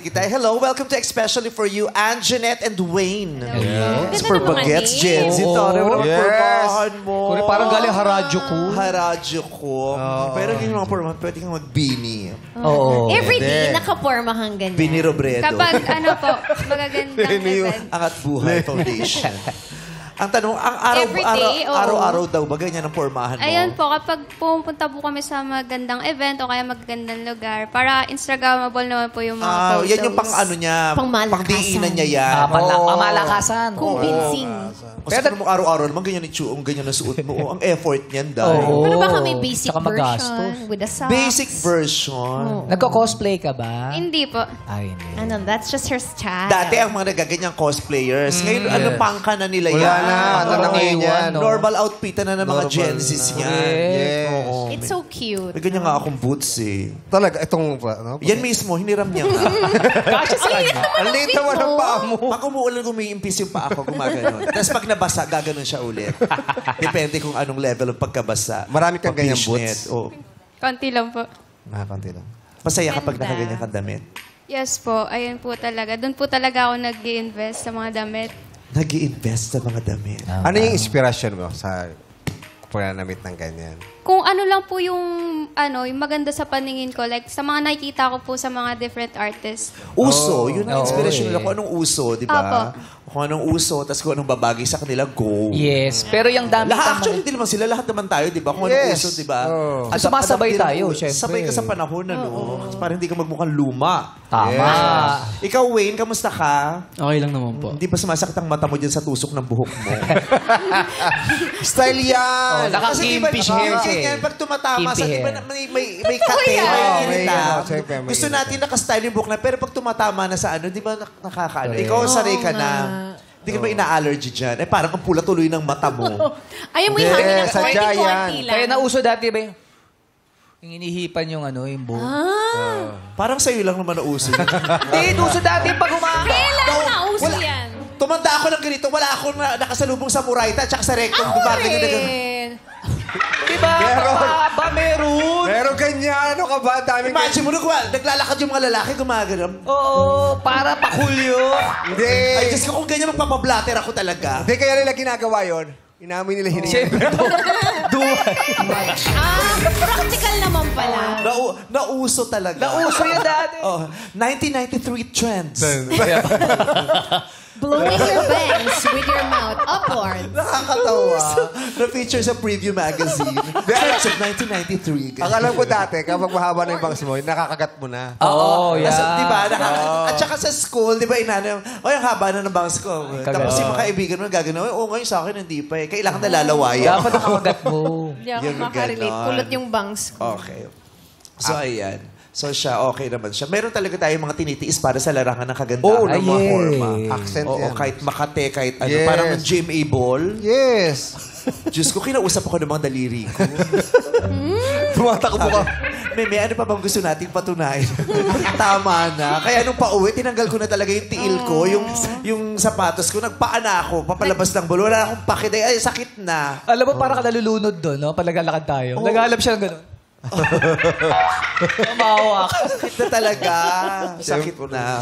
nabanggit kita. Hello, welcome to Especially For You, Anjanette and Wayne. Yes. For bagets, Gen Z. Pormahan mo. Kung parang galing Harajuku. Harajuku. Pero hindi mga pormahan, pwede kang mag-beanie. Oo. Everyday, nakaporma kang ganyan. Beanie Robredo. Kapag ano po, magagandang event. Angat Buhay Foundation. Ang tanong, araw-araw daw ba ganyan ang pormahan mo? Ayun po, kapag pumunta po kami sa magandang event o kaya magandang lugar, para Instagrammable naman po yung mga photos. Yan yung pang-ano niya, pang-diinan niya yan. Pamalakasan. Convincing. Kasi kung araw-araw naman, ganyan yung ganyan na suot mo. Ang effort niyan dahil. Pero baka may basic Saka magastos. version with a socks. Basic version. Nagko-cosplay ka ba? Hindi po. Ay, hindi. Ano, that's just her style. Dati ang mga nagaganyang cosplayers. Ngayon, ano pangka na nila yan? Wala na. Ano na ngayon yan? Normal outfit na ng mga Gen Zs yan. Yes. Oo. It's so cute. May ganyan nga akong boots eh. Talaga, itong... Ano? Yan mismo, hiniram niya nga. Kasya sa kanya. Ang liit naman ang paa mo. Pag umuulan, umiimpis yung paa ko, gumaganon. Tapos pag nabasa, gaganon siya ulit. Depende kung anong level ng pagkabasa. Marami kang ganyan Pag-fishnet. boots? Oh. Konti lang po. Nakakanti lang. Masaya kapag nakaganyan kang damit. Yes po, ayun po talaga. Doon po talaga ako nag-i-invest sa mga damit. Nag-i-invest sa mga damit. Ano yung inspirasyon mo sa pananamit ng ganyan? Kung ano lang po yung maganda sa paningin ko, like sa mga nakikita ko po sa mga different artists. Uso, yun ang Oo, inspiration eh. nila. Kung anong uso, di ba? Kung anong uso, tapos kung anong babagay sa kanila, go. Yes. Pero yung dami Actually, hindi naman sila. Lahat naman tayo, di ba? Kung anong Yes. uso, di ba? Oh. Sumasabay Adapt din tayo, ang- syempre. Sabay ka sa panahon, ano? Para hindi ka magmukhang luma. Tama. Ikaw, Wayne, kamusta ka? Okay lang naman po. Hindi ba sumasakit ang mata mo dyan sa tusok ng buhok mo? Style yan! Naka-kimpish hairs eh. Ganyan, pag tumatama sa, Kimpy di ba, hair. may kate, may irita. siyempre, may Gusto irita. natin naka-style yung buhok na, pero pag tumatama na sa ano, di ba nakakaano? Ikaw, sanay ka na. Hindi ka ba ina-allergy dyan? Eh, parang ang pula tuloy ng mata mo. Ayaw mo yung hangin ng sadya 40-40 yan. lang. Kaya nauso dati ba yung inihipan yung yung buhok? Parang sa'yo lang naman nauso. Hindi, uso dati pag Kailan nauso Wala. yan? Tumanda ako ng ganito, wala akong nakasalubong sa Murayta at sa rectum. Gumagano na Diba? Ba, meron? Pero ganyan, ano ka ba? Daming Imagine mo, naglalakad yung mga lalaki, gumagano. Oo, para pakulyo. Hindi. Ay, Diyos ko, kung ganyan magpapablatter ako talaga. Hindi kaya nila ginagawa yon. Inamin nila hininga. Siyempre, Practical naman pala. Nauso talaga. nauso yan dati. Oh, 1993 trends. Blowing your bangs with your mouth upward. Nakakatawa. Na-feature sa Preview Magazine. Trends of 1993. Ang alam ko dati, kapag mahaba na yung bangs mo, nakakagat mo na. Oo, Nasa, yeah. di ba? At saka sa school, di ba, inanam, oy, ang haba na ng bangs ko. Tapos yung mga kaibigan mo, gagano, oo, ngayon sa akin, hindi pa eh. Kailangan nalalawayan. Dapat nakakagat mo. Hindi ako Yung makarelate. ganon. Kulot yung bangs ko. Okay. So, ayan. So, siya, okay naman siya. Meron talaga tayong mga tinitiis para sa larangan ng kagandahan Oo, ng mga yes. forma. Accent Oo, yan. kahit Makate, kahit ano. Yes. Parang ng Jim A. Ball. Yes. Diyos ko, kinausap ako ng mga daliri ko. Tumatakbo ka. May ano pa bang gusto nating patunayan? Tama na. Kaya nung pauwi, tinanggal ko na talaga yung tiil ko, yung sapatos ko. Nagpaana ako, papalabas ng bolo. Wala akong pakit. Ay, sakit na. Alam mo, parang ka nalulunod doon, no? Pag naglalakad tayo. Naghalap siya ng gano'n. Mamawa ka. Sakit na talaga. Sakit na.